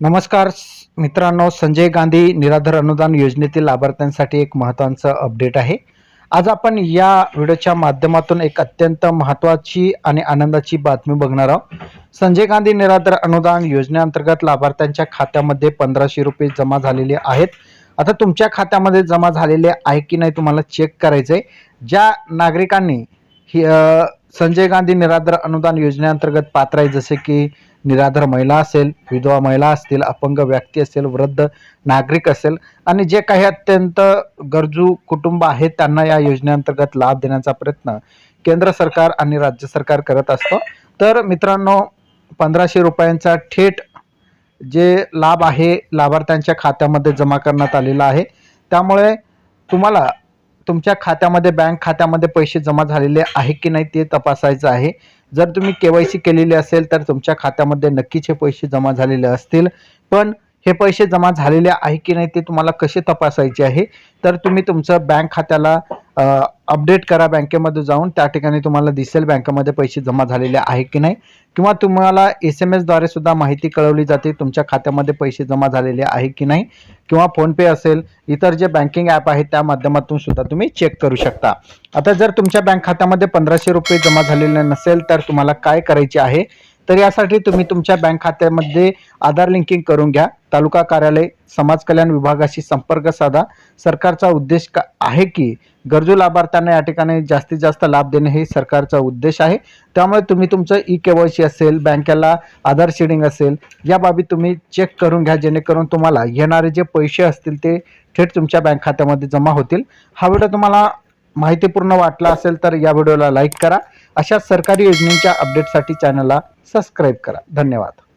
नमस्कार मित्रांनो, संजय गांधी निराधार अनुदान योजनेतील लाभार्थ्यांसाठी एक महत्त्वाचं अपडेट आहे। आज आपण या व्हिडिओच्या माध्यमातून एक अत्यंत महत्त्वाची आणि आनंदाची बातमी बघणार आहोत। संजय गांधी निराधार अनुदान योजनेअंतर्गत लाभार्थ्यांच्या खात्यामध्ये 1500 रुपये जमा झालेले आहेत। आता तुमच्या खात्यामध्ये जमा झालेले आहे की नाही तुम्हाला चेक करायचंय। ज्या नागरिकांनी संजय गांधी निराधार अनुदान योजनेअंतर्गत पात्र आहे, जसे की निराधार महिला असेल, विधवा महिला असतील, अपंग व्यक्ती असेल, वृद्ध नागरिक असेल आणि जे काही अत्यंत गरजू कुटुंब आहेत त्यांना या योजनेअंतर्गत लाभ देण्याचा प्रयत्न केंद्र सरकार आणि राज्य सरकार करत असतो। तर मित्रांनो, 1500 रुपयांचा थेट जे लाभ आहे लाभार्थ्यांच्या खात्यामध्ये जमा करण्यात आलेला आहे। त्यामुळे तुम्हाला तुमच्या खात्यामध्ये बँक खात्यामध्ये पैसे जमा झालेले आहे की नाही ते तपासायचं आहे। जर तुम्ही केवायसी केलेली असेल तर तुमच्या खात्यामध्ये नक्कीच हे पैसे जमा झालेले असतील, पण हे पैसे जमा झालेले आहे की नाही ते तुम्हाला कसे तपासायचे आहे, तर तुम्ही तुमचं बँक खात्याला अपडेट करा। बँकेमध्ये जाऊन त्या ठिकाणी तुम्हाला दिसेल बँकेमध्ये पैसे जमा झालेले आहे की नाही, किंवा तुम्हाला SMS द्वारे सुद्धा माहिती कळवली जाते तुमच्या खात्यामध्ये पैसे जमा झालेले आहे की नाही, किंवा फोन पे असेल, इतर जे बँकिंग ॲप आहेत त्या माध्यमातून सुद्धा तुम्ही चेक करू शकता। आता जर तुमच्या बँक खात्यामध्ये 1500 रुपये जमा झालेले नसेल तर तुम्हाला काय करायचे आहे, तर यासाठी तुम्ही तुमच्या बँक खात्यामध्ये आधार लिंकिंग करून घ्या। तालुका कार्यालय समाज कल्याण विभागाशी संपर्क साधा। सरकारचा उद्देश आहे की गरजू लाभार्थ्यांना या ठिकाणी जास्तीत जास्त लाभ देणे हे सरकारचा उद्देश आहे। त्यामुळे तुम्ही तुमचं KYC असेल, बँकेला आधार सीडिंग असेल, या बाबी तुम्ही चेक करून घ्या, जेणेकरून तुम्हाला येणारे जे पैसे असतील ते थेट तुमच्या बँक खात्यामध्ये जमा होतील। हा व्हिडिओ तुम्हाला माहितीपूर्ण वाटला असेल तर या व्हिडिओला लाईक करा। अशा सरकारी योजनेच्या अपडेटसाठी चॅनलला सबस्क्राईब करा। धन्यवाद।